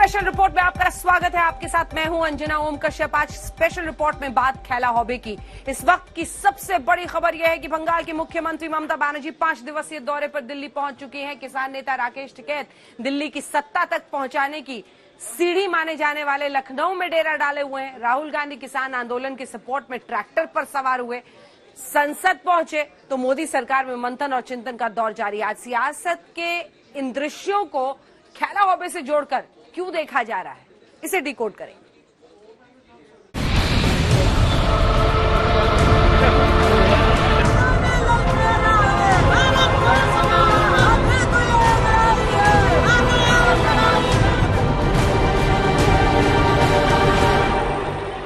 Special report में आपका स्वागत है। आपके साथ मैं हूं अंजना ओम कश्यप। आज स्पेशल रिपोर्ट में बात खैला हॉबे की। इस वक्त की सबसे बड़ी खबर यह है कि बंगाल की मुख्यमंत्री ममता बनर्जी 5 दिवसीय दौरे पर दिल्ली पहुंच चुकी हैं। किसान नेता राकेश टिकैत दिल्ली की सत्ता तक पहुंचाने की सीढ़ी माने जाने वाले लखनऊ में डेरा डाले हुए हैं। राहुल गांधी किसान आंदोलन के सपोर्ट में ट्रैक्टर पर सवार हुए संसद पहुंचे तो मोदी सरकार में मंथन और चिंतन का दौर जारी। आज सियासत के इन दृश्यों को खैला हॉबे से जोड़कर क्यों देखा जा रहा है, इसे डिकोड करेंगे।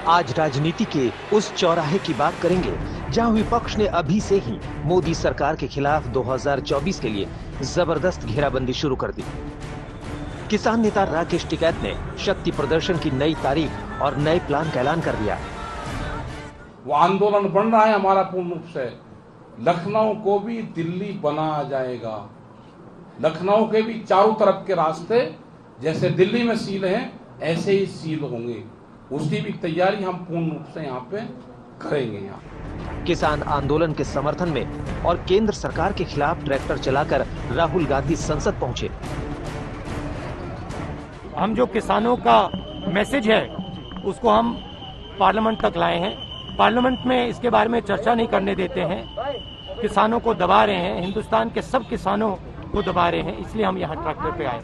आज राजनीति के उस चौराहे की बात करेंगे जहां विपक्ष ने अभी से ही मोदी सरकार के खिलाफ 2024 के लिए जबरदस्त घेराबंदी शुरू कर दी। किसान नेता राकेश टिकैत ने शक्ति प्रदर्शन की नई तारीख और नए प्लान का ऐलान कर दिया। वो आंदोलन बन रहा है हमारा पूर्ण रूप से। लखनऊ को भी दिल्ली बनाया जाएगा। लखनऊ के भी चारों तरफ के रास्ते जैसे दिल्ली में सील हैं ऐसे ही सील होंगे। उसकी भी तैयारी हम पूर्ण रूप से यहाँ पे करेंगे। यहाँ किसान आंदोलन के समर्थन में और केंद्र सरकार के खिलाफ ट्रैक्टर चलाकर राहुल गांधी संसद पहुंचे। हम जो किसानों का मैसेज है उसको हम पार्लियामेंट तक लाए हैं। पार्लियामेंट में इसके बारे में चर्चा नहीं करने देते हैं। किसानों को दबा रहे हैं, हिंदुस्तान के सब किसानों को दबा रहे हैं, इसलिए हम यहाँ ट्रैक्टर पे आए।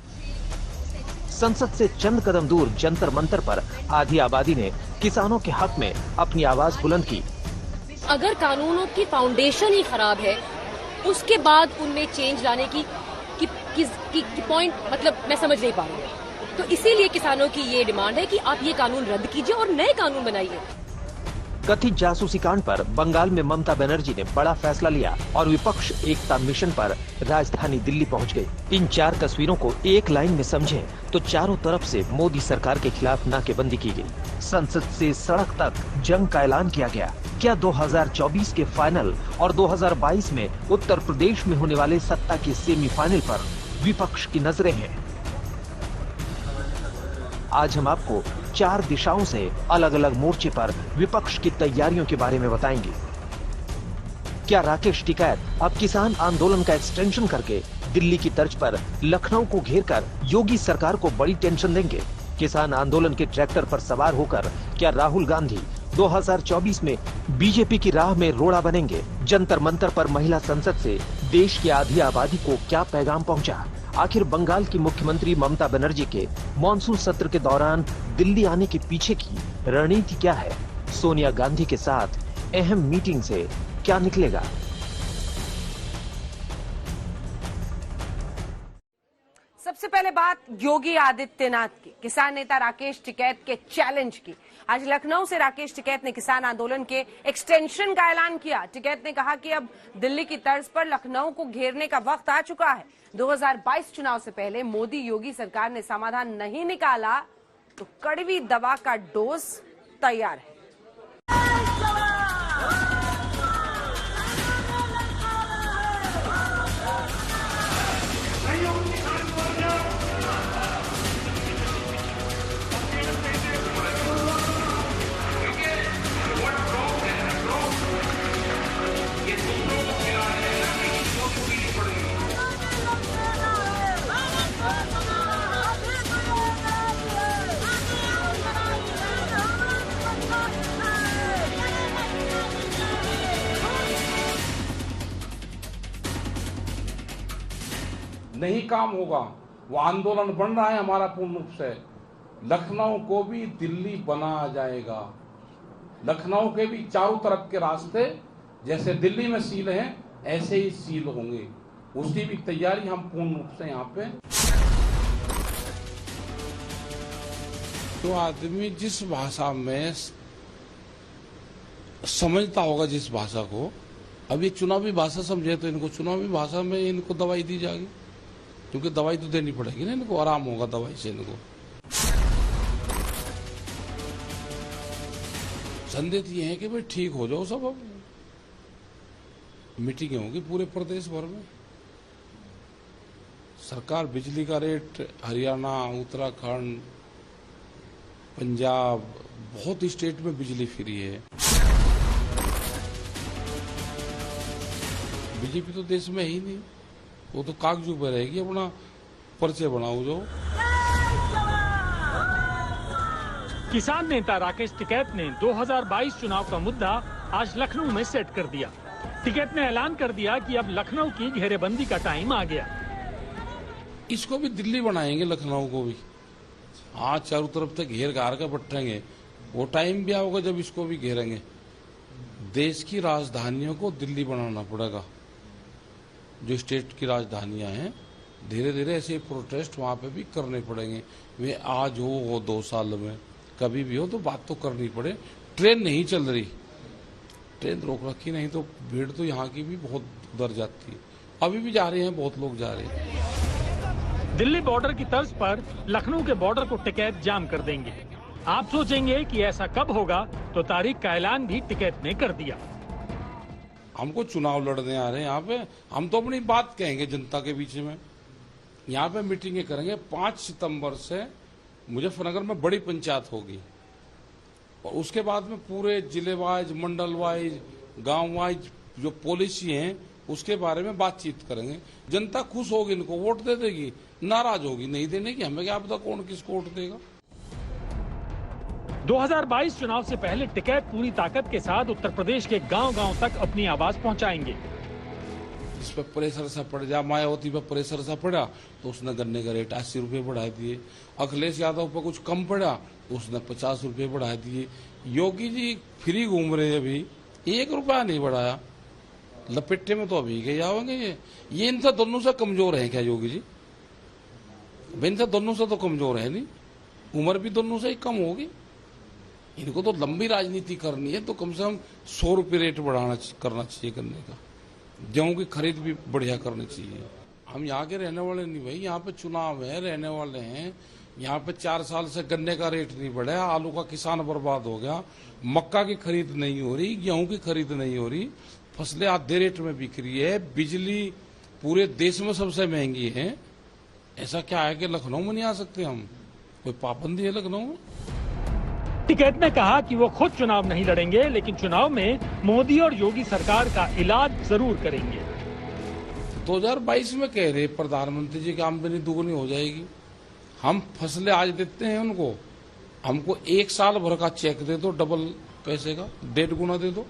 संसद से चंद कदम दूर जंतर मंतर पर आधी आबादी ने किसानों के हक में अपनी आवाज बुलंद की। अगर कानूनों की फाउंडेशन ही खराब है, उसके बाद उनमें चेंज लाने की पॉइंट मतलब मैं समझ नहीं पा रही हूँ। तो इसीलिए किसानों की ये डिमांड है कि आप ये कानून रद्द कीजिए और नए कानून बनाइए। कथित जासूसी कांड पर बंगाल में ममता बनर्जी ने बड़ा फैसला लिया और विपक्ष एकता मिशन पर राजधानी दिल्ली पहुंच गई। इन 4 तस्वीरों को एक लाइन में समझें तो चारों तरफ से मोदी सरकार के खिलाफ नाकेबंदी की गई। संसद से सड़क तक जंग का ऐलान किया गया। क्या 2024 के फाइनल और 2022 में उत्तर प्रदेश में होने वाले सत्ता के सेमीफाइनल पर विपक्ष की नजरें हैं? आज हम आपको 4 दिशाओं से अलग अलग मोर्चे पर विपक्ष की तैयारियों के बारे में बताएंगे। क्या राकेश टिकैत अब किसान आंदोलन का एक्सटेंशन करके दिल्ली की तर्ज पर लखनऊ को घेरकर योगी सरकार को बड़ी टेंशन देंगे? किसान आंदोलन के ट्रैक्टर पर सवार होकर क्या राहुल गांधी 2024 में बीजेपी की राह में रोड़ा बनेंगे? जंतर मंतर पर महिला संसद से देश की आधी आबादी को क्या पैगाम पहुंचा? आखिर बंगाल की मुख्यमंत्री ममता बनर्जी के मॉनसून सत्र के दौरान दिल्ली आने के पीछे की रणनीति क्या है? सोनिया गांधी के साथ अहम मीटिंग से क्या निकलेगा? सबसे पहले बात योगी आदित्यनाथ की, किसान नेता राकेश टिकैत के चैलेंज की। आज लखनऊ से राकेश टिकैत ने किसान आंदोलन के एक्सटेंशन का ऐलान किया। टिकैत ने कहा कि अब दिल्ली की तर्ज पर लखनऊ को घेरने का वक्त आ चुका है। 2022 चुनाव से पहले मोदी योगी सरकार ने समाधान नहीं निकाला तो कड़वी दवा का डोज तैयार है। नहीं काम होगा। वो आंदोलन बन रहा है हमारा पूर्ण रूप से। लखनऊ को भी दिल्ली बनाया जाएगा। लखनऊ के भी चारों तरफ के रास्ते जैसे दिल्ली में सील हैं ऐसे ही सील होंगे। उसकी भी तैयारी हम पूर्ण रूप से यहाँ पे। तो आदमी जिस भाषा में समझता होगा, जिस भाषा को अब ये चुनावी भाषा समझे तो इनको चुनावी भाषा में इनको दवाई दी जाएगी, क्योंकि दवाई तो देनी पड़ेगी ना, इनको आराम होगा दवाई से। इनको संदेश ये है कि भाई ठीक हो जाओ सब। अब मीटिंगें होंगी पूरे प्रदेश भर में। सरकार बिजली का रेट हरियाणा, उत्तराखंड, पंजाब, बहुत स्टेट में बिजली फ्री है। बीजेपी तो देश में ही नहीं, वो तो कागजों पर रहेगी, अपना पर्चे बनाओ जो। किसान नेता राकेश टिकैत ने 2022 चुनाव का मुद्दा आज लखनऊ में सेट कर दिया। टिकैत ने ऐलान कर दिया कि अब लखनऊ की घेरेबंदी का टाइम आ गया। इसको भी दिल्ली बनाएंगे, लखनऊ को भी। हाँ, चारों तरफ से घेर घार के बटेंगे। वो टाइम भी आओगे जब इसको भी घेरेंगे। देश की राजधानियों को दिल्ली बनाना पड़ेगा। जो स्टेट की राजधानियां हैं, धीरे धीरे ऐसे प्रोटेस्ट वहां पे भी करने पड़ेंगे। वे आज हो 2 साल में, कभी भी हो, तो बात तो करनी पड़े। ट्रेन नहीं चल रही, ट्रेन रोक रखी, नहीं तो भीड़ तो यहाँ की भी बहुत उधर जाती है। अभी भी जा रहे हैं, बहुत लोग जा रहे हैं। दिल्ली बॉर्डर की तर्ज पर लखनऊ के बॉर्डर को टिकैत जाम कर देंगे। आप सोचेंगे कि ऐसा कब होगा, तो तारीख का ऐलान भी टिकैत ने कर दिया। हमको चुनाव लड़ने आ रहे हैं यहाँ पे, हम तो अपनी बात कहेंगे जनता के बीच में। यहाँ पे मीटिंगें करेंगे। 5 सितंबर से मुजफ्फरनगर में बड़ी पंचायत होगी, और उसके बाद में पूरे जिले वाइज, मंडल वाइज, गांव वाइज जो पॉलिसी है उसके बारे में बातचीत करेंगे। जनता खुश होगी, इनको वोट दे देगी, नाराज होगी नहीं देने की, हमें क्या पता कौन किसको वोट देगा। 2022 चुनाव से पहले टिकैत पूरी ताकत के साथ उत्तर प्रदेश के गांव-गांव तक अपनी आवाज पहुंचाएंगे। इस पर प्रेशर सा पड़ जा, मायावती पर प्रेशर सा पड़ा तो उसने गन्ने का रेट 80 रुपये बढ़ा दिए। अखिलेश यादव पर कुछ कम पड़ा तो उसने 50 रुपये बढ़ा दिए। योगी जी फ्री घूम रहे हैं, अभी 1 रुपया नहीं बढ़ाया। लपेटे में तो अभी गए जाओगे। ये इनसे दोनों से कमजोर है क्या योगी जी? इनसे दोनों से तो कमजोर है नहीं, उम्र भी दोनों से ही कम होगी। इनको तो लंबी राजनीति करनी है, तो कम से कम 100 रुपये रेट बढ़ाना करना चाहिए गन्ने का। गेहूं की खरीद भी बढ़िया करनी चाहिए। हम यहाँ के रहने वाले नहीं भाई, यहाँ पे चुनाव है, रहने वाले हैं। यहाँ पे 4 साल से गन्ने का रेट नहीं बढ़ा, आलू का किसान बर्बाद हो गया, मक्का की खरीद नहीं हो रही, गेहूं की खरीद नहीं हो रही, फसलें आधे रेट में बिक रही है, बिजली पूरे देश में सबसे महंगी है। ऐसा क्या है कि लखनऊ में नहीं आ सकते हम? कोई पाबंदी है लखनऊ में? टिकैत ने कहा कि वो खुद चुनाव नहीं लड़ेंगे, लेकिन चुनाव में मोदी और योगी सरकार का इलाज जरूर करेंगे। 2022 में कह रहे प्रधानमंत्री जी की आमदनी दुगनी हो जाएगी। हम फसलें आज देते हैं उनको, हमको 1 साल भर का चेक दे दो, डबल पैसे का 1.5 गुना दे दो।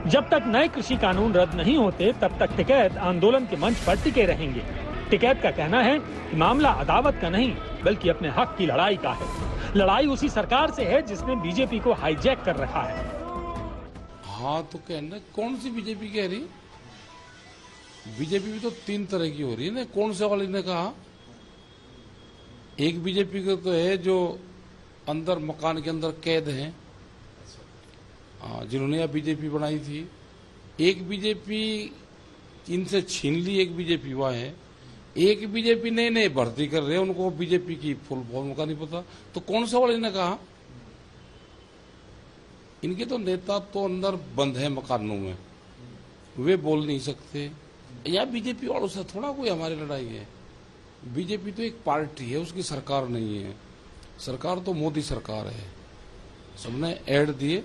जब तक नए कृषि कानून रद्द नहीं होते, तब तक टिकैत आंदोलन के मंच पर टिके रहेंगे। टिकैत का कहना है कि मामला अदावत का नहीं, बल्कि अपने हक की लड़ाई का है। लड़ाई उसी सरकार से है जिसने बीजेपी को हाईजैक कर रखा है। हाँ, तो कहना कौन सी बीजेपी कह रही? बीजेपी भी तो 3 तरह की हो रही है ना। कौन से वाले ने कहा? एक बीजेपी का तो है जो अंदर मकान के अंदर कैद हैं, जिन्होंने यह बीजेपी बनाई थी। एक बीजेपी इनसे छीन ली, एक बीजेपी वह है। एक बीजेपी नए भर्ती कर रहे हैं, उनको बीजेपी की फुल फॉर्म का नहीं पता। तो कौन सा वाले ने कहा? इनके तो नेता तो अंदर बंद है मकानों में, वे बोल नहीं सकते। या बीजेपी वालों से थोड़ा कोई हमारी लड़ाई है। बीजेपी तो एक पार्टी है, उसकी सरकार नहीं है। सरकार तो मोदी सरकार है। सबने ऐड दिए,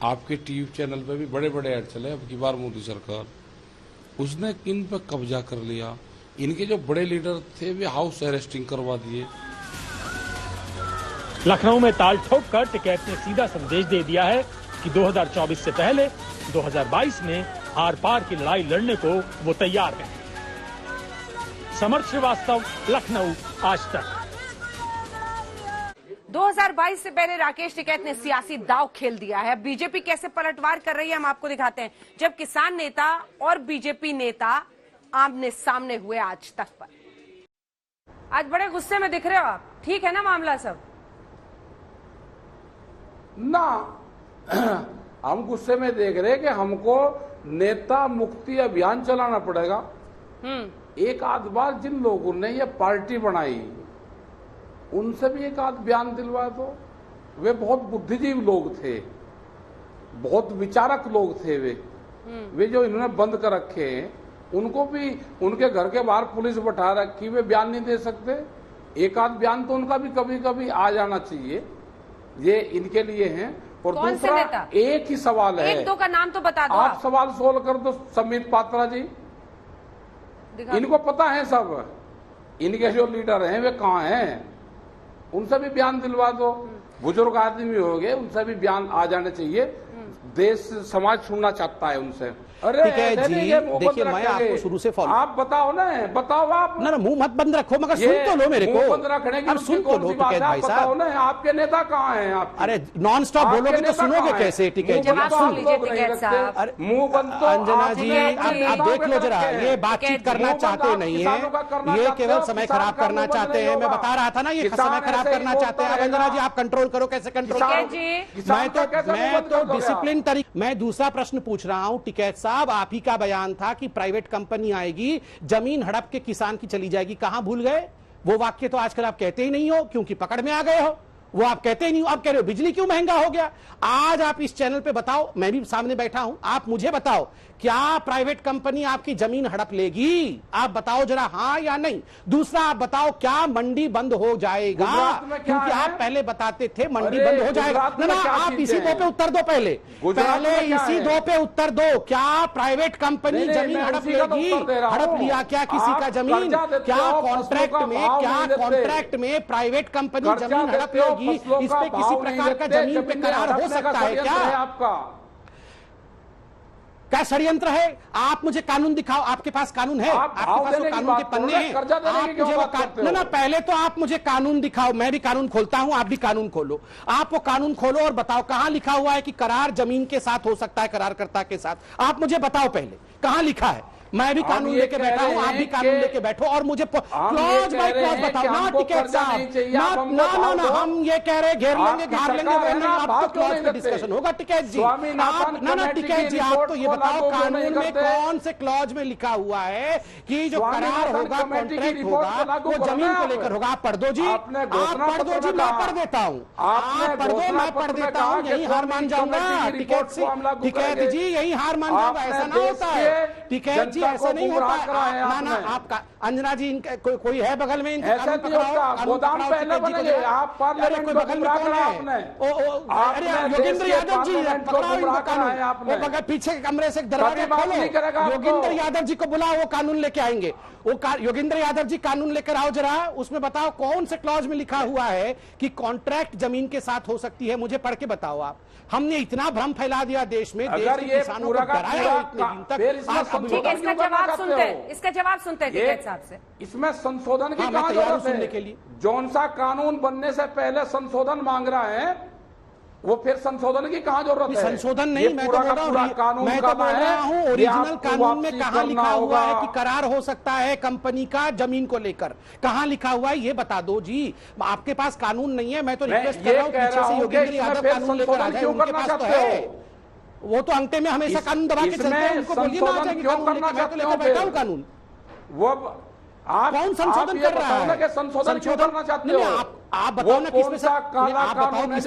आपके टीवी चैनल पे भी बड़े बड़े ऐड चले, अब की बार मोदी सरकार। उसने किन पे कब्जा कर लिया। इनके जो बड़े लीडर थे वे हाउस अरेस्टिंग करवा दिए। लखनऊ में ताल ठोक कर टिकैत ने सीधा संदेश दे दिया है कि 2024 से पहले 2022 में आर पार की लड़ाई लड़ने को वो तैयार है। समर्थ श्रीवास्तव, लखनऊ, आज तक। 2022 से पहले राकेश टिकैत ने सियासी दांव खेल दिया है। बीजेपी कैसे पलटवार कर रही है हम आपको दिखाते हैं। जब किसान नेता और बीजेपी नेता आमने सामने हुए आज तक पर। आज बड़े गुस्से में दिख रहे हो आप, ठीक है ना मामला सब? ना, हम गुस्से में देख रहे हैं कि हमको नेता मुक्ति अभियान चलाना पड़ेगा। एक आध बार जिन लोगों ने ये पार्टी बनाई उनसे भी एक आध बयान दिलवा दो। वे बहुत बुद्धिजीवी लोग थे, बहुत विचारक लोग थे। वे जो इन्होंने बंद कर रखे हैं, उनको भी उनके घर के बाहर पुलिस बैठा रखी, वे बयान नहीं दे सकते। एक आध बयान तो उनका भी कभी कभी आ जाना चाहिए, ये इनके लिए है। और कौन से दूसरा नेता? एक ही सवाल है, एक दो का नाम तो बता दो आप सवाल सोल्व कर दो। समित पात्रा जी, इनको पता है सब, इनके जो लीडर हैं वे कहाँ हैं, उनसे भी बयान दिलवा दो। बुजुर्ग आदमी हो गए, उनसे भी बयान आ जाने चाहिए। देश समाज सुनना चाहता है उनसे। अरे ठीक है जी, देखिए मैं आपको शुरू से फॉलो, आप बताओ ना, बताओ आप ना मुंह मत बंद रखो, मगर सुन तो लो मेरे को। बंद रखने की अब सुन तो लो टिकैत भाई साहब। आपके नेता कहाँ हैं? आप अरे नॉन स्टॉप बोलोगे तो सुनोगे कैसे? टिकैत जी जवाब सुन लीजिए नहीं टिकैत रखते। साहब। अरे मुंह बंद तो अंजना आप जी, नहीं आप देख लो जरा, ये बातचीत करना चाहते नहीं है, ये केवल समय खराब करना चाहते हैं। मैं बता रहा था ना, ये समय खराब करना चाहते हैं। अब अंजना जी आप कंट्रोल करो, कैसे कंट्रोल करो? मैं तो डिसिप्लिन तरीके। मैं दूसरा प्रश्न पूछ रहा हूं टिकैत साहब, आप ही का बयान था कि प्राइवेट कंपनी आएगी, जमीन हड़प के किसान की चली जाएगी। कहां भूल गए? वो वाक्य तो आजकल आप कहते ही नहीं हो, क्योंकि पकड़ में आ गए हो। वो आप कहते ही नहीं हो। आप कह रहे हो बिजली क्यों महंगा हो गया। आज आप इस चैनल पे बताओ, मैं भी सामने बैठा हूं, आप मुझे बताओ, क्या प्राइवेट कंपनी आपकी जमीन हड़प लेगी? आप बताओ जरा, हाँ या नहीं। दूसरा आप बताओ, क्या मंडी बंद हो जाएगा? क्योंकि आप पहले बताते थे मंडी बंद हो जाएगा। ना आप इसी दो पे उत्तर दो, पहले इसी दो पे उत्तर दो। क्या प्राइवेट कंपनी जमीन हड़प लेगी? हड़प लिया क्या किसी का जमीन? क्या कॉन्ट्रैक्ट में प्राइवेट कंपनी जमीन हड़प लेगी? इस पे किसी प्रकार का जमीन पे करार हो सकता है क्या? आपका क्या षड्यंत्र है? आप मुझे कानून दिखाओ, आपके पास कानून है? आपके पास वो कानून के पन्ने हैं? आप मुझे वो ना पहले तो आप मुझे कानून दिखाओ। मैं भी कानून खोलता हूं, आप भी कानून खोलो। आप वो कानून खोलो और बताओ कहां लिखा हुआ है कि करार जमीन के साथ हो सकता है, करारकर्ता के साथ। आप मुझे बताओ पहले कहां लिखा है। मैं भी कानून लेके बैठा हूं, आप भी कानून लेके बैठो और मुझे क्लॉज बाय क्लॉज बताओ ना टिकैत साहब। ना हम ये कह रहे घेर लेंगे, घार लेंगे, आपको क्लॉज पे डिस्कशन होगा टिकैत जी। आप ना टिकैत जी, आप तो ये बताओ कानून में कौन से क्लॉज में लिखा हुआ है कि जो करार होगा, कॉन्ट्रैक्ट होगा, वो जमीन को लेकर होगा। आप पढ़ दो जी, आप पढ़ दो जी, मैं पढ़ देता हूँ। आप पढ़ दो, मैं पढ़ देता हूँ, यही हार मान जाऊंगा टिकैत जी, यही हार मान जाऊंगा। ऐसा ना होता है टिकैत जी, ऐसा नहीं होता। ना आपका अंजना जी, कोई है बगल में? इनके कानून पकड़ाओ, गोदाम पहले बनेंगे। आप पार्लियामेंट को बगल में कौन है? अरे योगेंद्र यादव जी, पकड़ाओ इनको कानून। वो बगल पीछे के कमरे से दरवाजा खोलो, योगेंद्र यादव जी को बुलाओ, वो कानून लेके आएंगे। वो योगेंद्र यादव जी कानून लेकर आओ जरा, उसमें बताओ कौन से क्लॉज में लिखा हुआ है कि कॉन्ट्रैक्ट जमीन के साथ हो सकती है। मुझे पढ़ के बताओ आप। हमने इतना भ्रम फैला दिया देश में, देश के किसानों को डराया इतने दिन तक। ठीक है, इसका जवाब सुनते हैं, इसका जवाब सुनते हैं टिकैत साहब से। इसमें संशोधन की कहां जरूरत है? के लिए जौन सा कानून बनने से पहले संशोधन मांग रहा है, वो फिर संशोधन की कहां जरूरत है? संशोधन नहीं, मैं तो बोल रहा हूँ ओरिजिनल कानून में कहां लिखा हुआ है कि करार हो सकता है कंपनी का जमीन को लेकर? कहां लिखा हुआ है ये बता दो जी। आपके पास कानून नहीं है, मैं तो रिक्वेस्ट कर रहा हूँ पीछे से योगेंद्र यादव कानून लेकर आ जाए। उनके पास तो है, वो तो अंगठे में हमेशा कानून दबा के चलते हैं। उनको बोलिए ना आ जाएंगे कानून लेकर, मैं तो लेकर बैठा हूँ कानून। वो आप कौन संशोधन कर रहा है? संशोधन क्यों करना चाहते हो? आप बताओ ना किसमें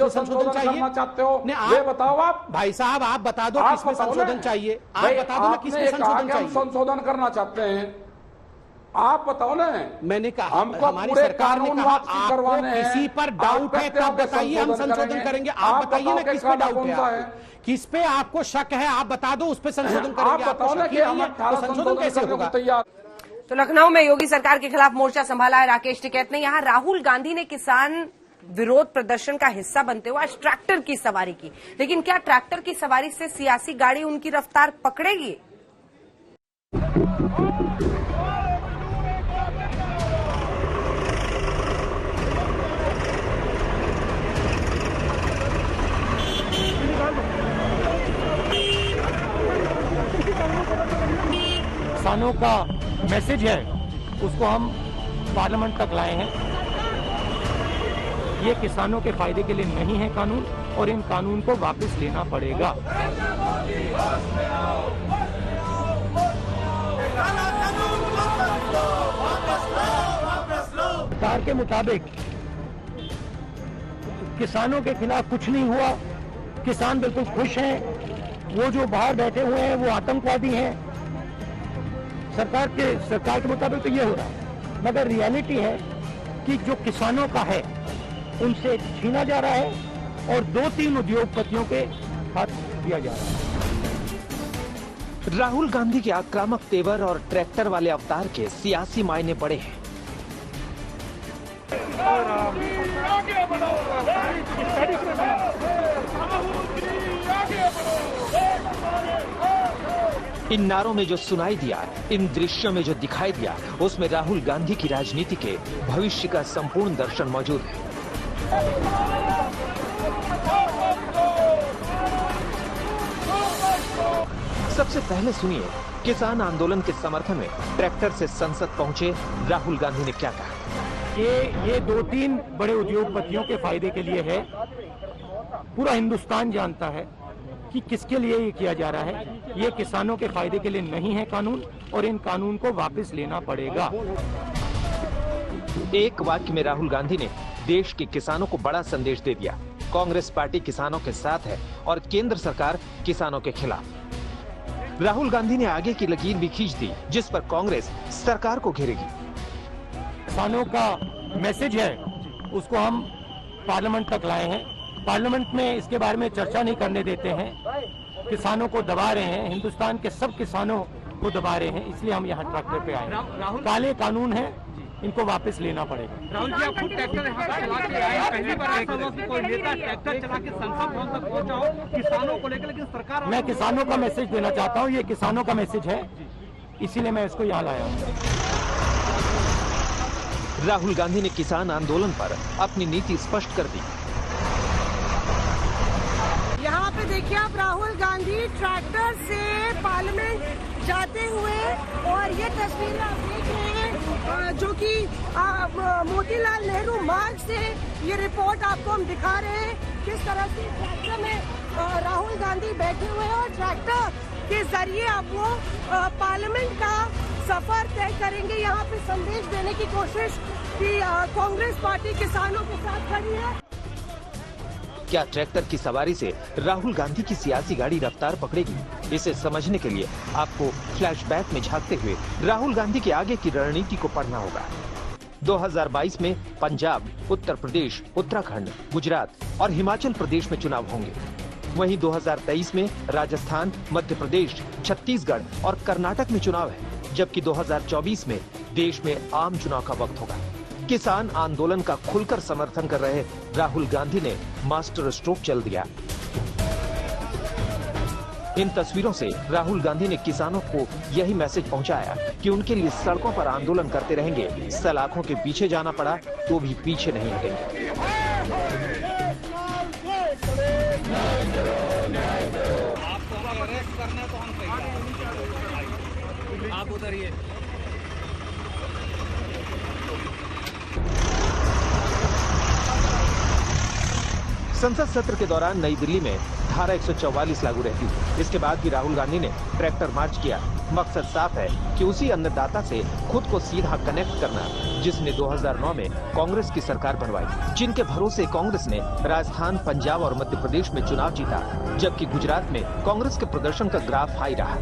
संशोधन चाहिए? ये बताओ आप भाई साहब, आप बता दो किसमें संशोधन चाहिए। आप बता दो ना किसमें संशोधन चाहिए। संशोधन करना चाहते हैं, आप बताओ ना। मैंने कहा हमारी सरकार ने कहा आपको किसी पर डाउट है तब बताइए, हम संशोधन करेंगे। आप बताइए ना किस पे डाउट है, किस पे आपको शक है, आप बता दो, उस पर संशोधन करेंगे। आप बताओ ना कि संशोधन कैसे होगा? तो लखनऊ में योगी सरकार के खिलाफ मोर्चा संभाला है राकेश टिकैत ने। यहां राहुल गांधी ने किसान विरोध प्रदर्शन का हिस्सा बनते हुए आज ट्रैक्टर की सवारी की, लेकिन क्या ट्रैक्टर की सवारी से सियासी गाड़ी उनकी रफ्तार पकड़ेगी? किसानों का मैसेज है, उसको हम पार्लियामेंट तक लाए हैं। ये किसानों के फायदे के लिए नहीं है कानून, और इन कानून को वापस लेना पड़ेगा। सरकार के मुताबिक किसानों के खिलाफ कुछ नहीं हुआ, किसान बिल्कुल खुश हैं। वो जो बाहर बैठे हुए हैं वो आतंकवादी हैं। सरकार के मुताबिक तो ये हो रहा है, मगर रियलिटी है कि जो किसानों का है उनसे छीना जा रहा है और 2-3 उद्योगपतियों के हाथ दिया जा रहा है। राहुल गांधी के आक्रामक तेवर और ट्रैक्टर वाले अवतार के सियासी मायने बड़े हैं। इन नारों में जो सुनाई दिया, इन दृश्यों में जो दिखाई दिया, उसमें राहुल गांधी की राजनीति के भविष्य का संपूर्ण दर्शन मौजूद है। सबसे पहले सुनिए किसान आंदोलन के समर्थन में ट्रैक्टर से संसद पहुंचे राहुल गांधी ने क्या कहा। ये 2-3 बड़े उद्योगपतियों के फायदे के लिए है। पूरा हिंदुस्तान जानता है कि किसके लिए ये किया जा रहा है। ये किसानों के फायदे के लिए नहीं है कानून, और इन कानून को वापस लेना पड़ेगा। एक वाक्य में राहुल गांधी ने देश के किसानों को बड़ा संदेश दे दिया। कांग्रेस पार्टी किसानों के साथ है और केंद्र सरकार किसानों के खिलाफ। राहुल गांधी ने आगे की लकीर भी खींच दी, जिस पर कांग्रेस सरकार को घेरेगी। किसानों का मैसेज है, उसको हम पार्लियामेंट तक लाए हैं। पार्लियामेंट में इसके बारे में चर्चा नहीं करने देते हैं। किसानों को दबा रहे हैं, हिंदुस्तान के सब किसानों को दबा रहे हैं, इसलिए हम यहाँ ट्रैक्टर पे आए। काले कानून है, इनको वापस लेना पड़ेगा। राहुल जी, आप खुद ट्रैक्टर यहाँ चला के आए, पहली बार ऐसा हुआ कि कोई नेता ट्रैक्टर चला के संसद भवन तक पहुंचा हो किसानों को लेकर, लेकिन सरकार। मैं किसानों का मैसेज देना चाहता हूँ, ये किसानों का मैसेज है, इसीलिए मैं इसको यहाँ लाया हूँ। राहुल गांधी ने किसान आंदोलन पर अपनी नीति स्पष्ट कर दी। यहाँ पे देखिए आप, राहुल गांधी ट्रैक्टर से पार्लियामेंट जाते हुए, और ये तस्वीरें आप देख रहे हैं जो कि मोतीलाल नेहरू मार्ग से ये रिपोर्ट आपको हम दिखा रहे हैं किस तरह से ट्रैक्टर में राहुल गांधी बैठे हुए हैं, और ट्रैक्टर के जरिए अब वो पार्लियामेंट का सफर तय करेंगे। यहाँ पे संदेश देने की कोशिश कि कांग्रेस पार्टी किसानों के साथ खड़ी है। क्या ट्रैक्टर की सवारी से राहुल गांधी की सियासी गाड़ी रफ्तार पकड़ेगी? इसे समझने के लिए आपको फ्लैशबैक में झांकते हुए राहुल गांधी के आगे की रणनीति को पढ़ना होगा। 2022 में पंजाब, उत्तर प्रदेश, उत्तराखंड, गुजरात और हिमाचल प्रदेश में चुनाव होंगे। वहीं 2023 में राजस्थान, मध्य प्रदेश, छत्तीसगढ़ और कर्नाटक में चुनाव है, जबकि 2024 में देश में आम चुनाव का वक्त होगा। किसान आंदोलन का खुलकर समर्थन कर रहे राहुल गांधी ने मास्टर स्ट्रोक चल दिया। इन तस्वीरों से राहुल गांधी ने किसानों को यही मैसेज पहुंचाया कि उनके लिए सड़कों पर आंदोलन करते रहेंगे, सलाखों के पीछे जाना पड़ा तो भी पीछे नहीं हटेंगे। आपको अरेस्ट करना है तो हम कहेंगे, आप उधर संसद सत्र के दौरान नई दिल्ली में धारा 144 लागू रहती है। इसके बाद भी राहुल गांधी ने ट्रैक्टर मार्च किया। मकसद साफ है कि उसी अन्नदाता से खुद को सीधा कनेक्ट करना जिसने 2009 में कांग्रेस की सरकार बनवाई, जिनके भरोसे कांग्रेस ने राजस्थान, पंजाब और मध्य प्रदेश में चुनाव जीता, जबकि गुजरात में कांग्रेस के प्रदर्शन का ग्राफ हाई रहा।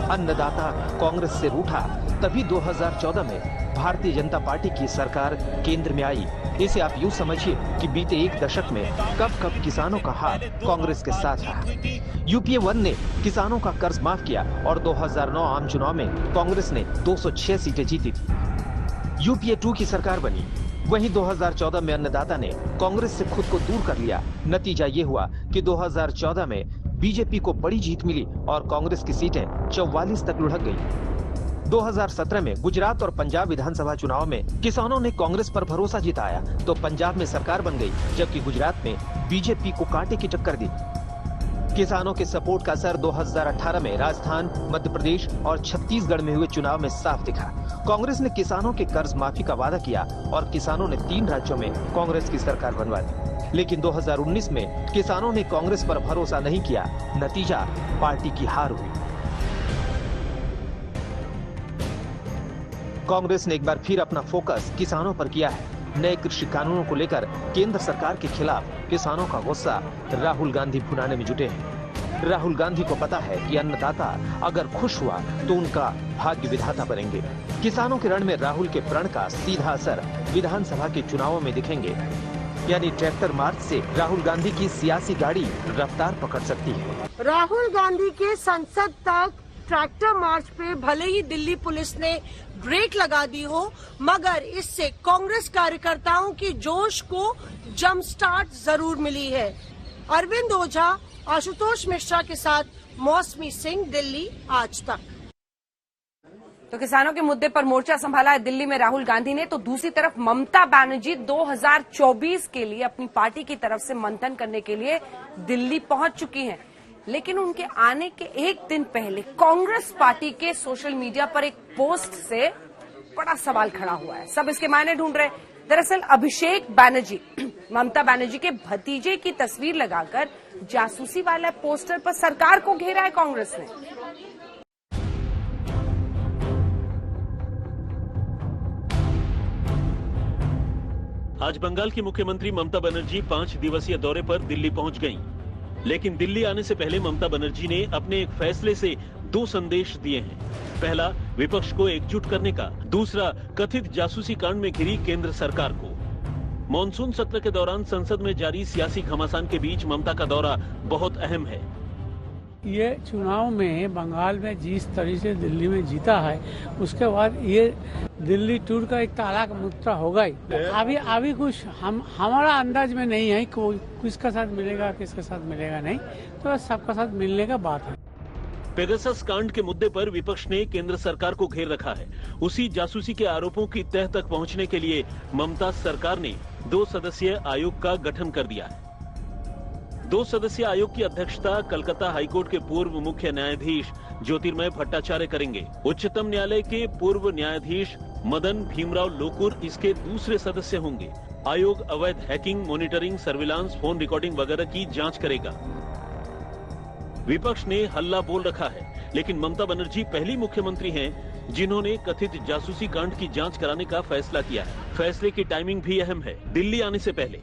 अन्नदाता कांग्रेस से रूठा, तभी 2014 में भारतीय जनता पार्टी की सरकार केंद्र में आई। इसे आप यूँ समझिए कि बीते एक दशक में कब कब किसानों का हाथ कांग्रेस के साथ रहा। यूपीए 1 ने किसानों का कर्ज माफ किया और 2009 आम चुनाव में कांग्रेस ने 206 सीटें जीती थी। यूपीए 2 की सरकार बनी। वहीं 2014 में अन्नदाता ने कांग्रेस से खुद को दूर कर लिया। नतीजा ये हुआ कि 2014 में बीजेपी को बड़ी जीत मिली और कांग्रेस की सीटें 44 तक लुढ़क गई। 2017 में गुजरात और पंजाब विधानसभा चुनाव में किसानों ने कांग्रेस पर भरोसा जिताया तो पंजाब में सरकार बन गई, जबकि गुजरात में बीजेपी को कांटे की टक्कर दी। किसानों के सपोर्ट का असर 2018 में राजस्थान, मध्य प्रदेश और छत्तीसगढ़ में हुए चुनाव में साफ दिखा। कांग्रेस ने किसानों के कर्ज माफी का वादा किया और किसानों ने 3 राज्यों में कांग्रेस की सरकार बनवा दी। लेकिन 2019 में किसानों ने कांग्रेस पर भरोसा नहीं किया। नतीजा पार्टी की हार हुई। कांग्रेस ने एक बार फिर अपना फोकस किसानों पर किया है। नए कृषि कानूनों को लेकर केंद्र सरकार के खिलाफ किसानों का गुस्सा राहुल गांधी भुनाने में जुटे हैं। राहुल गांधी को पता है कि अन्नदाता अगर खुश हुआ तो उनका भाग्य विधाता बनेंगे। किसानों के रण में राहुल के प्रण का सीधा असर विधानसभा के चुनावों में दिखेंगे। यानी ट्रैक्टर मार्च से राहुल गांधी की सियासी गाड़ी रफ्तार पकड़ सकती है। राहुल गांधी के संसद तक ट्रैक्टर मार्च पे भले ही दिल्ली पुलिस ने ब्रेक लगा दी हो, मगर इससे कांग्रेस कार्यकर्ताओं की जोश को जंप स्टार्ट जरूर मिली है। अरविंद ओझा, आशुतोष मिश्रा के साथ मौसमी सिंह, दिल्ली आज तक। तो किसानों के मुद्दे पर मोर्चा संभाला है दिल्ली में राहुल गांधी ने, तो दूसरी तरफ ममता बनर्जी 2024 के लिए अपनी पार्टी की तरफ से मंथन करने के लिए दिल्ली पहुंच चुकी हैं। लेकिन उनके आने के एक दिन पहले कांग्रेस पार्टी के सोशल मीडिया पर एक पोस्ट से बड़ा सवाल खड़ा हुआ है। सब इसके मायने ढूंढ रहे हैं। दरअसल अभिषेक बनर्जी ममता बनर्जी के भतीजे की तस्वीर लगाकर जासूसी वाला पोस्टर पर सरकार को घेरा है कांग्रेस ने। आज बंगाल की मुख्यमंत्री ममता बनर्जी 5 दिवसीय दौरे पर दिल्ली पहुंच गईं। लेकिन दिल्ली आने से पहले ममता बनर्जी ने अपने एक फैसले से 2 संदेश दिए हैं। पहला, विपक्ष को एकजुट करने का। दूसरा, कथित जासूसी कांड में घिरी केंद्र सरकार को। मॉनसून सत्र के दौरान संसद में जारी सियासी घमासान के बीच ममता का दौरा बहुत अहम है। ये चुनाव में बंगाल में जिस तरीके से दिल्ली में जीता है, उसके बाद ये दिल्ली टूर का एक तालाक मुद्दा होगा ही। अभी कुछ हमारा अंदाज में नहीं है किसका साथ मिलेगा किसके साथ मिलेगा नहीं, तो सबका साथ मिलने का बात है। पेगासस कांड के मुद्दे पर विपक्ष ने केंद्र सरकार को घेर रखा है। उसी जासूसी के आरोपों की तह तक पहुंचने के लिए ममता सरकार ने 2 सदस्यीय आयोग का गठन कर दिया है। 2 सदस्यीय आयोग की अध्यक्षता कलकत्ता हाईकोर्ट के पूर्व मुख्य न्यायाधीश ज्योतिर्मय भट्टाचार्य करेंगे। उच्चतम न्यायालय के पूर्व न्यायाधीश मदन भीमराव लोकुर इसके दूसरे सदस्य होंगे। आयोग अवैध hacking, monitoring, surveillance, phone recording वगैरह की जांच करेगा। विपक्ष ने हल्ला बोल रखा है, लेकिन ममता बनर्जी पहली मुख्यमंत्री हैं जिन्होंने कथित जासूसी कांड की जांच कराने का फैसला किया है। फैसले की टाइमिंग भी अहम है, दिल्ली आने से पहले।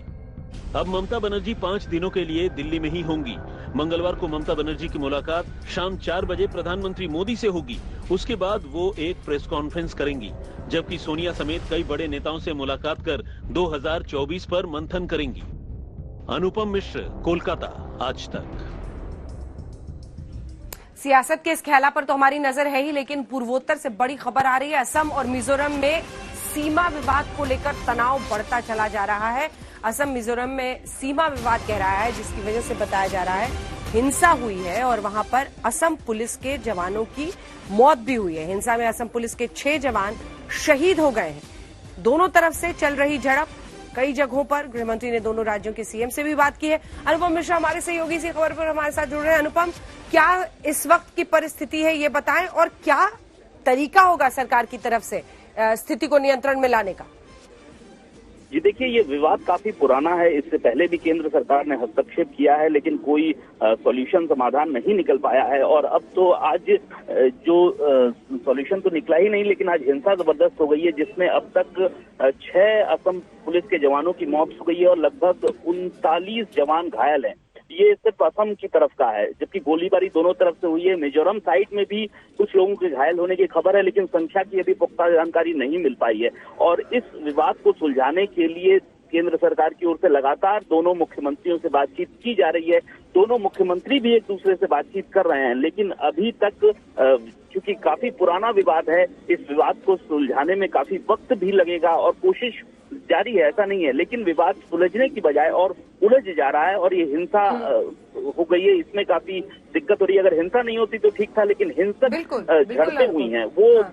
अब ममता बनर्जी 5 दिनों के लिए दिल्ली में ही होंगी। मंगलवार को ममता बनर्जी की मुलाकात शाम 4 बजे प्रधानमंत्री मोदी से होगी। उसके बाद वो एक प्रेस कॉन्फ्रेंस करेंगी, जबकि सोनिया समेत कई बड़े नेताओं से मुलाकात कर 2024 पर मंथन करेंगी। अनुपम मिश्र, कोलकाता, आज तक। सियासत के इस खेला पर तो हमारी नजर है ही, लेकिन पूर्वोत्तर से बड़ी खबर आ रही है। असम और मिजोरम में सीमा विवाद को लेकर तनाव बढ़ता चला जा रहा है। असम मिजोरम में सीमा विवाद कह रहा है, जिसकी वजह से बताया जा रहा है हिंसा हुई है और वहां पर असम पुलिस के जवानों की मौत भी हुई है। हिंसा में असम पुलिस के 6 जवान शहीद हो गए हैं। दोनों तरफ से चल रही झड़प, कई जगहों पर गृहमंत्री ने दोनों राज्यों के सीएम से भी बात की है। अनुपम मिश्रा हमारे सहयोगी इसी खबर पर हमारे साथ जुड़ रहे हैं। अनुपम, क्या इस वक्त की परिस्थिति है ये बताएं, और क्या तरीका होगा सरकार की तरफ से स्थिति को नियंत्रण में लाने का? जी देखिए, ये विवाद काफी पुराना है। इससे पहले भी केंद्र सरकार ने हस्तक्षेप किया है, लेकिन कोई सॉल्यूशन समाधान नहीं निकल पाया है। और अब तो आज जो सॉल्यूशन तो निकला ही नहीं, लेकिन आज हिंसा जबरदस्त हो गई है, जिसमें अब तक 6 असम पुलिस के जवानों की मौत हो गई है और लगभग 39 जवान घायल हैं। ये सिर्फ असम की तरफ का है, जबकि गोलीबारी दोनों तरफ से हुई है। मिजोरम साइड में भी कुछ लोगों के घायल होने की खबर है, लेकिन संख्या की अभी पुख्ता जानकारी नहीं मिल पाई है। और इस विवाद को सुलझाने के लिए केंद्र सरकार की ओर से लगातार दोनों मुख्यमंत्रियों से बातचीत की जा रही है। दोनों मुख्यमंत्री भी एक दूसरे से बातचीत कर रहे हैं, लेकिन अभी तक क्योंकि काफी पुराना विवाद है, इस विवाद को सुलझाने में काफी वक्त भी लगेगा और कोशिश जारी है, ऐसा नहीं है। लेकिन विवाद सुलझने की बजाय और उलझ जा रहा है और ये हिंसा हो गई है, इसमें काफी दिक्कत हो रही है। अगर हिंसा नहीं होती तो ठीक था, लेकिन हिंसक झड़पें हुई हैं, वो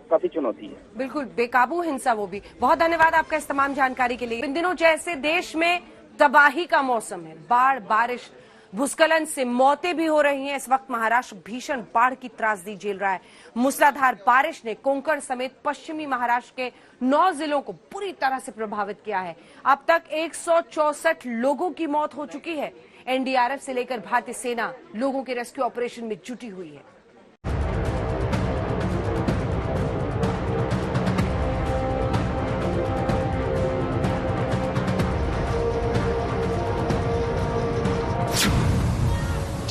काफी चुनौती है। बिल्कुल बेकाबू हिंसा, वो भी। बहुत धन्यवाद आपका इस तमाम जानकारी के लिए। इन दिनों जैसे देश में तबाही का मौसम है, बाढ़, बारिश, भूस्खलन से मौतें भी हो रही हैं। इस वक्त महाराष्ट्र भीषण बाढ़ की त्रासदी झेल रहा है। मूसलाधार बारिश ने कोंकण समेत पश्चिमी महाराष्ट्र के 9 जिलों को बुरी तरह से प्रभावित किया है। अब तक 164 लोगों की मौत हो चुकी है। एनडीआरएफ से लेकर भारतीय सेना लोगों के रेस्क्यू ऑपरेशन में जुटी हुई है।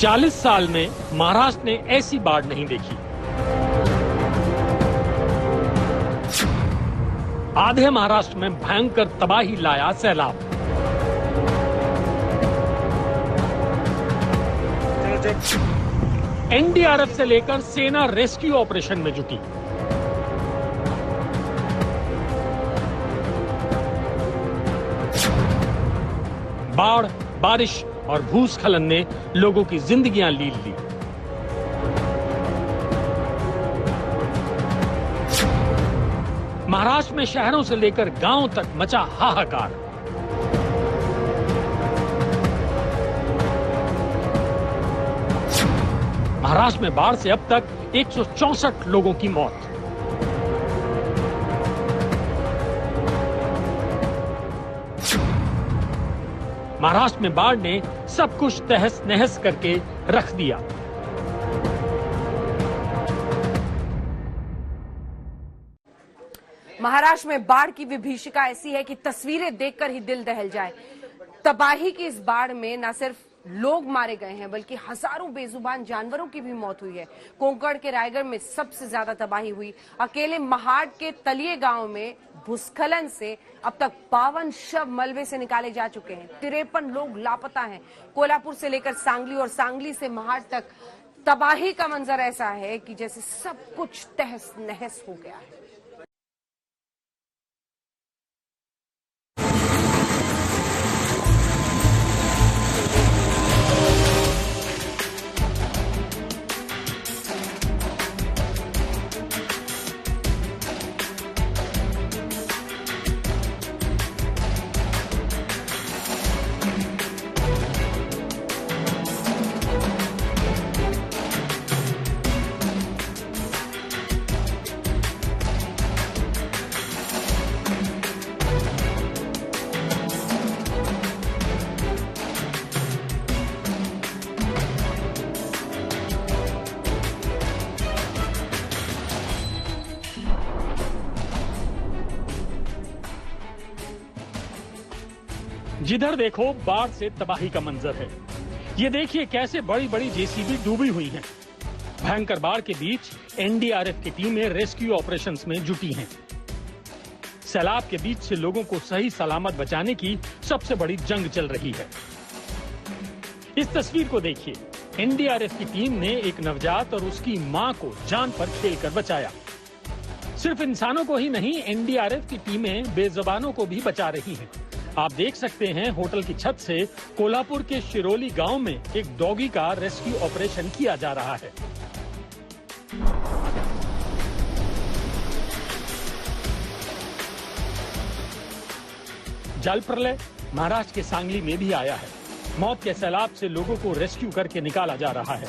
40 साल में महाराष्ट्र ने ऐसी बाढ़ नहीं देखी। आधे महाराष्ट्र में भयंकर तबाही लाया सैलाब। एनडीआरएफ से लेकर सेना रेस्क्यू ऑपरेशन में जुटी। बाढ़, बारिश और भूस्खलन ने लोगों की जिंदगियां लील ली। महाराष्ट्र में शहरों से लेकर गांवों तक मचा हाहाकार। महाराष्ट्र में बाढ़ से अब तक 164 लोगों की मौत। महाराष्ट्र में बाढ़ ने सब कुछ तहस नहस करके रख दिया। महाराष्ट्र में बाढ़ की विभीषिका ऐसी है कि तस्वीरें देखकर ही दिल दहल जाए। तबाही की इस बाढ़ में न सिर्फ लोग मारे गए हैं बल्कि हजारों बेजुबान जानवरों की भी मौत हुई है। कोंकण के रायगढ़ में सबसे ज्यादा तबाही हुई। अकेले महाड के तलिये गांव में भूस्खलन से अब तक 52 शव मलबे से निकाले जा चुके हैं। 53 लोग लापता हैं। कोल्हापुर से लेकर सांगली और सांगली से महाड तक तबाही का मंजर ऐसा है कि जैसे सब कुछ तहस नहस हो गया है। जिधर देखो बाढ़ से तबाही का मंजर है। ये देखिए कैसे बड़ी बड़ी जेसीबी डूबी हुई हैं। भयंकर बाढ़ के बीच एनडीआरएफ की टीमें रेस्क्यू ऑपरेशंस में जुटी हैं। सैलाब के बीच से लोगों को सही सलामत बचाने की सबसे बड़ी जंग चल रही है। इस तस्वीर को देखिए। एनडीआरएफ की टीम ने एक नवजात और उसकी मां को जान पर खेलकर बचाया। सिर्फ इंसानों को ही नहीं, एनडीआरएफ की टीमें बेजुबानों को भी बचा रही हैं। आप देख सकते हैं होटल की छत से कोल्हापुर के शिरोली गांव में एक डॉगी का रेस्क्यू ऑपरेशन किया जा रहा है। जल प्रलय महाराष्ट्र के सांगली में भी आया है। मौत के सैलाब से लोगों को रेस्क्यू करके निकाला जा रहा है।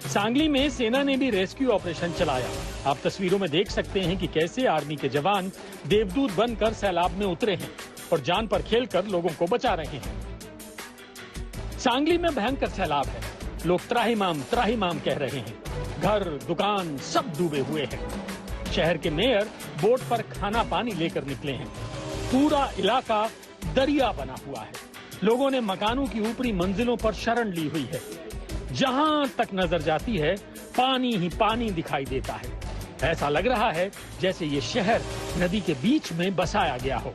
सांगली में सेना ने भी रेस्क्यू ऑपरेशन चलाया। आप तस्वीरों में देख सकते हैं कि कैसे आर्मी के जवान देवदूत बनकर सैलाब में उतरे हैं और जान पर खेलकर लोगों को बचा रहे हैं। सांगली में भयंकर सैलाब है। लोग त्राहिमाम कह रहे हैं। घर, दुकान सब डूबे हुए हैं। शहर के मेयर बोट पर खाना पानी लेकर निकले हैं। पूरा इलाका दरिया बना हुआ है। लोगों ने मकानों की ऊपरी मंजिलों पर शरण ली हुई है। जहां तक नजर जाती है पानी ही पानी दिखाई देता है। ऐसा लग रहा है जैसे ये शहर नदी के बीच में बसाया गया हो।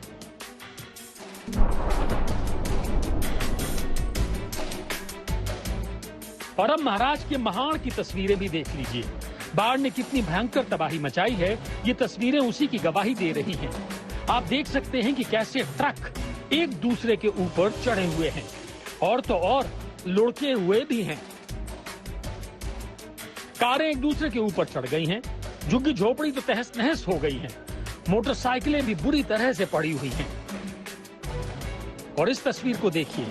और अब महाराष्ट्र के महाड़ की तस्वीरें भी देख लीजिए। बाढ़ ने कितनी भयंकर तबाही मचाई है, ये तस्वीरें उसी की गवाही दे रही हैं। आप देख सकते हैं कि कैसे ट्रक एक दूसरे के ऊपर चढ़े हुए हैं और तो और लुढ़के हुए भी हैं। कारें एक दूसरे के ऊपर चढ़ गई हैं। झुग्गी झोपड़ी तो तहस नहस हो गई हैं। मोटरसाइकिलें भी बुरी तरह से पड़ी हुई हैं। और इस तस्वीर को देखिए।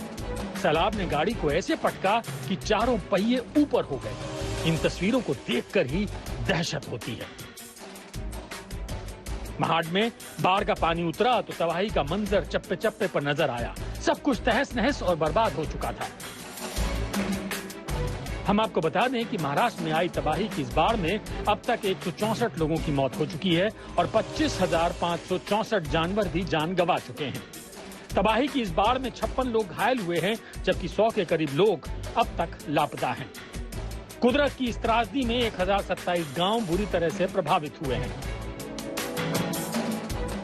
सैलाब ने गाड़ी को ऐसे पटका कि चारों पहिए ऊपर हो गए। इन तस्वीरों को देखकर ही दहशत होती है। महाड में बाढ़ का पानी उतरा तो तबाही का मंजर चप्पे चप्पे पर नजर आया। सब कुछ तहस नहस और बर्बाद हो चुका था। हम आपको बता दें कि महाराष्ट्र में आई तबाही की इस बाढ़ में अब तक 164 लोगों की मौत हो चुकी है और 25,564 जानवर भी जान गंवा चुके हैं। तबाही की इस बाढ़ में 56 लोग घायल हुए हैं, जबकि 100 के करीब लोग अब तक लापता हैं। कुदरत की इस त्रासदी में 1027 गांव बुरी तरह से प्रभावित हुए हैं।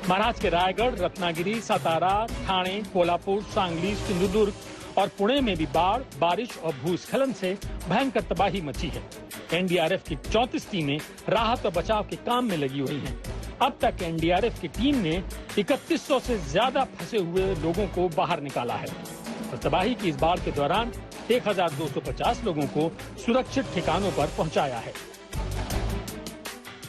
महाराष्ट्र के रायगढ़, रत्नागिरी, सातारा, ठाणे, कोल्हापुर, सांगली, सिंधुदुर्ग और पुणे में भी बाढ़, बारिश और भूस्खलन से भयंकर तबाही मची है। एनडीआरएफ की 34 टीमें राहत और बचाव के काम में लगी हुई हैं। अब तक एनडीआरएफ की टीम ने 3100 से ज्यादा फंसे हुए लोगों को बाहर निकाला है और तबाही की इस बाढ़ के दौरान 1250 लोगों को सुरक्षित ठिकानों पर पहुंचाया है।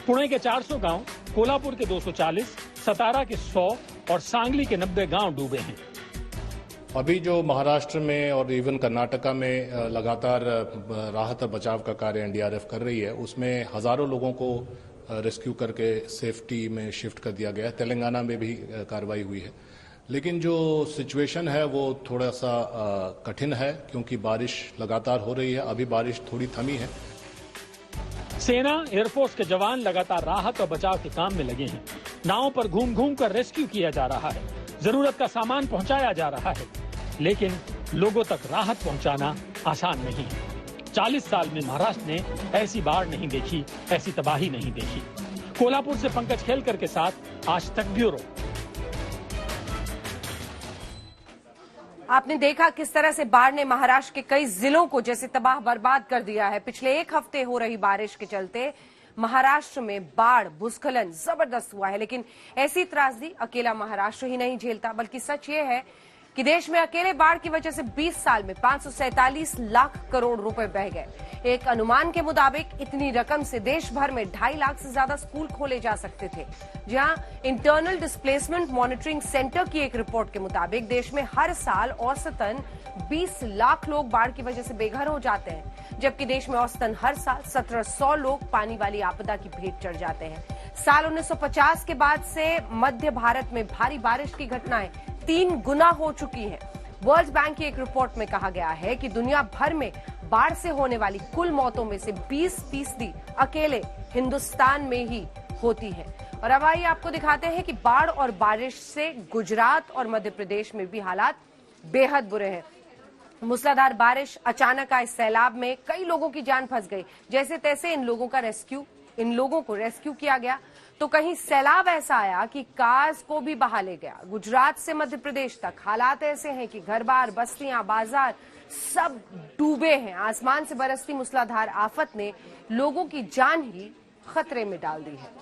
पुणे के 400 गांव, कोल्हापुर के 240, सतारा के 100 और सांगली के 90 गांव डूबे हैं। अभी जो महाराष्ट्र में और इवन कर्नाटका में लगातार राहत और बचाव का कार्य एनडीआरएफ कर रही है, उसमें हजारों लोगों को रेस्क्यू करके सेफ्टी में शिफ्ट कर दिया गया है। तेलंगाना में भी कार्रवाई हुई है, लेकिन जो सिचुएशन है वो थोड़ा सा कठिन है क्योंकि बारिश लगातार हो रही है। अभी बारिश थोड़ी थमी है। सेना, एयरफोर्स के जवान लगातार राहत और बचाव के काम में लगे हैं। नावों पर घूम घूम कर रेस्क्यू किया जा रहा है, जरूरत का सामान पहुंचाया जा रहा है, लेकिन लोगों तक राहत पहुंचाना आसान नहीं है। 40 साल में महाराष्ट्र ने ऐसी बाढ़ नहीं देखी, ऐसी तबाही नहीं देखी। कोल्हापुर से पंकज खेलकर के साथ आज तक ब्यूरो। आपने देखा किस तरह से बाढ़ ने महाराष्ट्र के कई जिलों को जैसे तबाह बर्बाद कर दिया है। पिछले एक हफ्ते हो रही बारिश के चलते महाराष्ट्र में बाढ़, भूस्खलन जबरदस्त हुआ है, लेकिन ऐसी त्रासदी अकेला महाराष्ट्र ही नहीं झेलता, बल्कि सच ये है कि देश में अकेले बाढ़ की वजह से 20 साल में 547 लाख करोड़ रुपए बह गए। एक अनुमान के मुताबिक इतनी रकम से देश भर में 2.5 लाख से ज्यादा स्कूल खोले जा सकते थे। जहां इंटरनल डिस्प्लेसमेंट मॉनिटरिंग सेंटर की एक रिपोर्ट के मुताबिक देश में हर साल औसतन 20 लाख लोग बाढ़ की वजह से बेघर हो जाते हैं, जबकि देश में औसतन हर साल 1700 लोग पानी वाली आपदा की भेंट चढ़ जाते हैं। साल 1950 के बाद से मध्य भारत में भारी बारिश की घटनाएं 3 गुना हो चुकी है। वर्ल्ड बैंक की एक रिपोर्ट में कहा गया है कि दुनिया भर में बाढ़ से होने वाली कुल मौतों में से 20% अकेले हिंदुस्तान में ही होती है। और अब आइए आपको दिखाते हैं कि बाढ़ और बारिश से गुजरात और मध्य प्रदेश में भी हालात बेहद बुरे हैं। मूसलाधार बारिश, अचानक आए सैलाब में कई लोगों की जान फंस गई। जैसे तैसे इन लोगों को रेस्क्यू किया गया, तो कहीं सैलाब ऐसा आया कि कार्स को भी बहा ले गया। गुजरात से मध्य प्रदेश तक हालात ऐसे हैं कि घर बार, बस्तियां, बाजार सब डूबे हैं। आसमान से बरसती मूसलाधार आफत ने लोगों की जान ही खतरे में डाल दी है।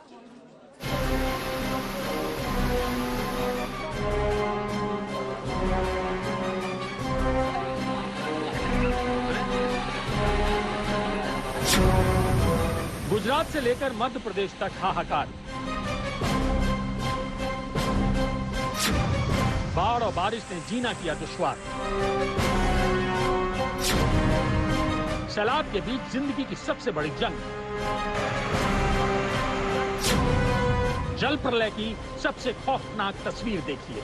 गुजरात से लेकर मध्य प्रदेश तक हाहाकार। बाढ़ और बारिश ने जीना किया दुश्वार। सैलाब के बीच जिंदगी की सबसे बड़ी जंग। जल प्रलय की सबसे खौफनाक तस्वीर देखिए।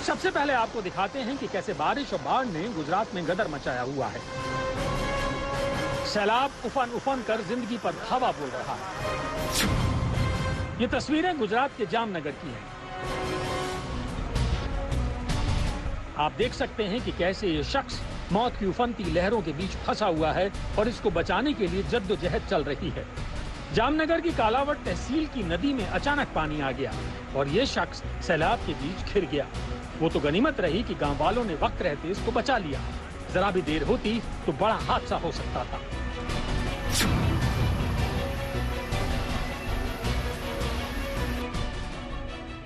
सबसे पहले आपको दिखाते हैं कि कैसे बारिश और बाढ़ ने गुजरात में गदर मचाया हुआ है। सैलाब उफन उफन कर जिंदगी पर हवा बोल रहा है। ये तस्वीरें गुजरात के जामनगर की हैं। आप देख सकते हैं कि कैसे ये शख्स मौत की उफनती लहरों के बीच फंसा हुआ है और इसको बचाने के लिए जद्दोजहद चल रही है। जामनगर की कालावट तहसील की नदी में अचानक पानी आ गया और ये शख्स सैलाब के बीच घिर गया। वो तो गनीमत रही कि गांव वालों ने वक्त रहते इसको बचा लिया। जरा भी देर होती तो बड़ा हादसा हो सकता था।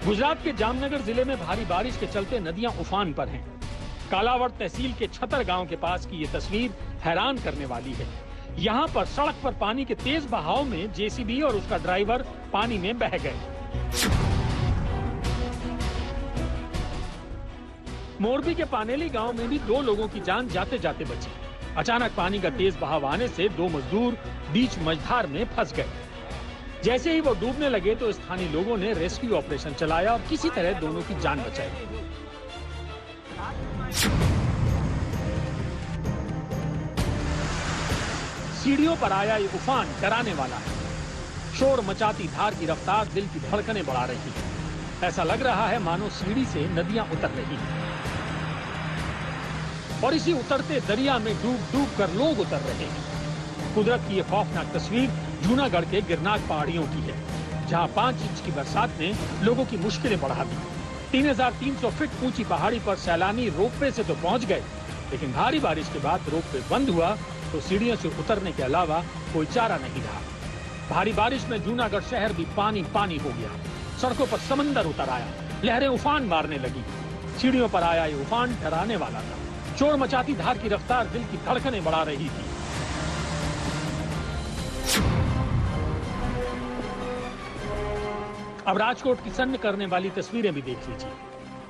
गुजरात के जामनगर जिले में भारी बारिश के चलते नदियां उफान पर हैं। कालावड़ तहसील के छतर गांव के पास की ये तस्वीर हैरान करने वाली है। यहाँ पर सड़क पर पानी के तेज बहाव में जेसीबी और उसका ड्राइवर पानी में बह गए। मोरबी के पानेली गांव में भी 2 लोगों की जान जाते जाते बची। अचानक पानी का तेज बहाव आने से 2 मजदूर बीच मझधार में फंस गए। जैसे ही वो डूबने लगे तो स्थानीय लोगों ने रेस्क्यू ऑपरेशन चलाया और किसी तरह दोनों की जान बचाई। सीढ़ियों पर आया ये उफान डराने वाला है। शोर मचाती धार की रफ्तार दिल की धड़कनें बढ़ा रही है। ऐसा लग रहा है मानो सीढ़ी से नदियां उतर रही हैं और इसी उतरते दरिया में डूब डूब कर लोग उतर रहे हैं। कुदरत की ये खौफनाक तस्वीर जूनागढ़ के गिरनार पहाड़ियों की है, जहां 5 इंच की बरसात ने लोगों की मुश्किलें बढ़ा दी। 3300 फीट ऊंची पहाड़ी पर सैलानी रोपवे से तो पहुंच गए, लेकिन भारी बारिश के बाद रोपवे बंद हुआ तो सीढ़ियों से उतरने के अलावा कोई चारा नहीं रहा। भारी बारिश में जूनागढ़ शहर भी पानी पानी हो गया। सड़कों पर समंदर उतर आया, लहरें उफान मारने लगी। सीढ़ियों पर आया ये उफान डराने वाला था। शोर मचाती धार की रफ्तार दिल की धड़कनें बढ़ा रही थी। अब राजकोट की सन्न करने वाली तस्वीरें भी देख लीजिए।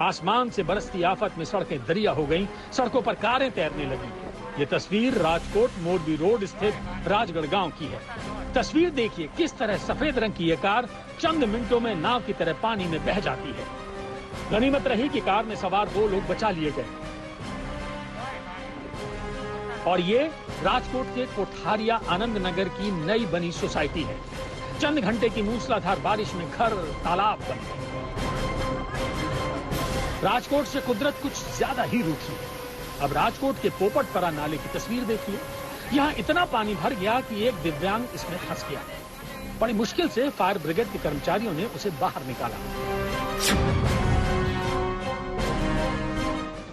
आसमान से बरसती आफत में सड़कें दरिया हो गईं, सड़कों पर कारें तैरने लगी। ये तस्वीर राजकोट मोरबी रोड स्थित राजगढ़ गांव की है। तस्वीर देखिए, किस तरह सफेद रंग की ये कार चंद मिनटों में नाव की तरह पानी में बह जाती है। गनीमत रही कि कार में सवार 2 लोग बचा लिए गए। और ये राजकोट के कोठारिया आनंद नगर की नई बनी सोसाइटी है। चंद घंटे की मूसलाधार बारिश में घर तालाब बन गए। राजकोट से कुदरत कुछ ज्यादा ही रूठी है। अब राजकोट के पोपटपरा नाले की तस्वीर देखिए। यहाँ इतना पानी भर गया कि एक दिव्यांग इसमें फंस गया। बड़ी मुश्किल से फायर ब्रिगेड के कर्मचारियों ने उसे बाहर निकाला।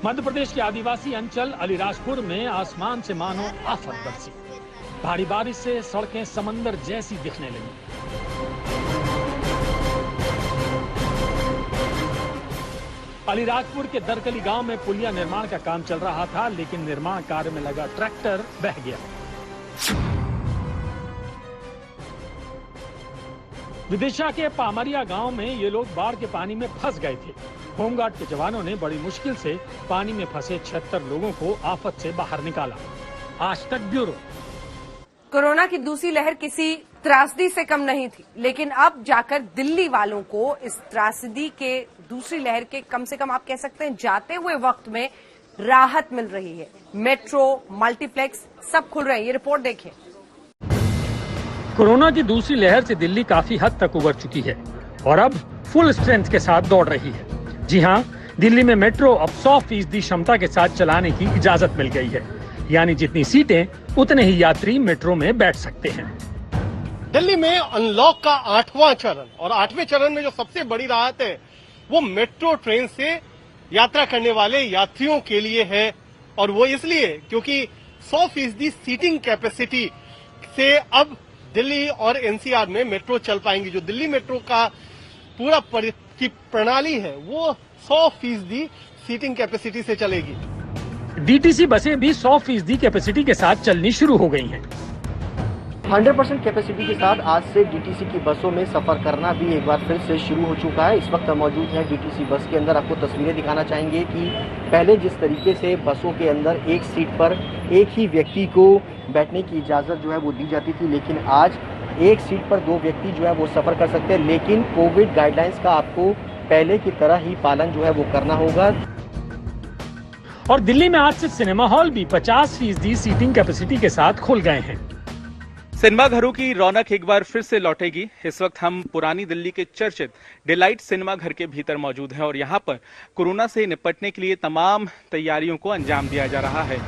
मध्य प्रदेश के आदिवासी अंचल अलीराजपुर में आसमान से मानो आफत बरसी। भारी बारिश से सड़कें समंदर जैसी दिखने लगी। अलीराजपुर के दरकली गांव में पुलिया निर्माण का काम चल रहा था, लेकिन निर्माण कार्य में लगा ट्रैक्टर बह गया। विदिशा के पामरिया गांव में ये लोग बाढ़ के पानी में फंस गए थे। होमगार्ड के जवानों ने बड़ी मुश्किल से पानी में फंसे 76 लोगों को आफत से बाहर निकाला। आज तक ब्यूरो। कोरोना की दूसरी लहर किसी त्रासदी से कम नहीं थी, लेकिन अब जाकर दिल्ली वालों को इस त्रासदी के दूसरी लहर के कम से कम आप कह सकते हैं जाते हुए वक्त में राहत मिल रही है। मेट्रो, मल्टीप्लेक्स सब खुल रहे हैं। ये रिपोर्ट देखिए। कोरोना की दूसरी लहर से दिल्ली काफी हद तक उबर चुकी है और अब फुल स्ट्रेंथ के साथ दौड़ रही है। जी हाँ, दिल्ली में मेट्रो अब 100% क्षमता के साथ चलाने की इजाजत मिल गई है। यानी जितनी सीटें उतने ही यात्री मेट्रो में बैठ सकते हैं। दिल्ली में अनलॉक का 8वां चरण और 8वें चरण में जो सबसे बड़ी राहत है वो मेट्रो ट्रेन से यात्रा करने वाले यात्रियों के लिए है। और वो इसलिए क्योंकि 100% सीटिंग कैपेसिटी से अब दिल्ली और एनसीआर में मेट्रो चल पाएंगी। जो दिल्ली मेट्रो का पूरा की प्रणाली है वो 100% सीटिंग कैपेसिटी से चलेगी। डीटीसी बसें भी 100% कैपेसिटी के साथ चलनी शुरू हो गई हैं। 100% कैपेसिटी के साथ आज से डीटीसी की बसों में सफर करना भी एक बार फिर से शुरू हो चुका है। इस वक्त मौजूद है डीटीसी बस के अंदर। आपको तस्वीरें दिखाना चाहेंगे कि पहले जिस तरीके से बसों के अंदर एक सीट पर एक ही व्यक्ति को बैठने की इजाज़त जो है वो दी जाती थी, लेकिन आज एक सीट पर 2 व्यक्ति जो है वो सफर कर सकते हैं। लेकिन कोविड गाइडलाइंस का आपको पहले की तरह ही पालन जो है वो करना होगा। और दिल्ली में आज से सिनेमा हॉल भी 50% सीटिंग कैपेसिटी के साथ खुल गए हैं। सिनेमा घरों की रौनक एक बार फिर से लौटेगी। इस वक्त हम पुरानी दिल्ली के चर्चित डिलाइट सिनेमा घर के भीतर मौजूद हैं और यहाँ पर कोरोना से निपटने के लिए तमाम तैयारियों को अंजाम दिया जा रहा है।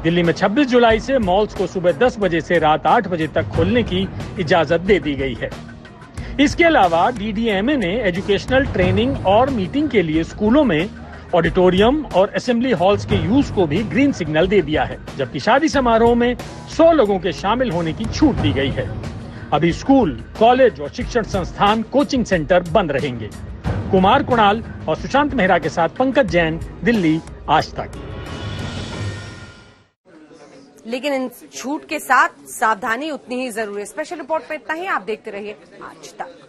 दिल्ली में 26 जुलाई से मॉल्स को सुबह 10 बजे से रात 8 बजे तक खोलने की इजाजत दे दी गई है। इसके अलावा डीडीएमए ने एजुकेशनल ट्रेनिंग और मीटिंग के लिए स्कूलों में ऑडिटोरियम और असेंबली हॉल्स के यूज को भी ग्रीन सिग्नल दे दिया है, जबकि शादी समारोह में 100 लोगों के शामिल होने की छूट दी गई है। अभी स्कूल, कॉलेज और शिक्षण संस्थान, कोचिंग सेंटर बंद रहेंगे। कुमार कुणाल और सुशांत मेहरा के साथ पंकज जैन, दिल्ली आज तक। लेकिन इन छूट के साथ सावधानी उतनी ही जरूरी है। स्पेशल रिपोर्ट में इतना ही। आप देखते रहिए आज तक।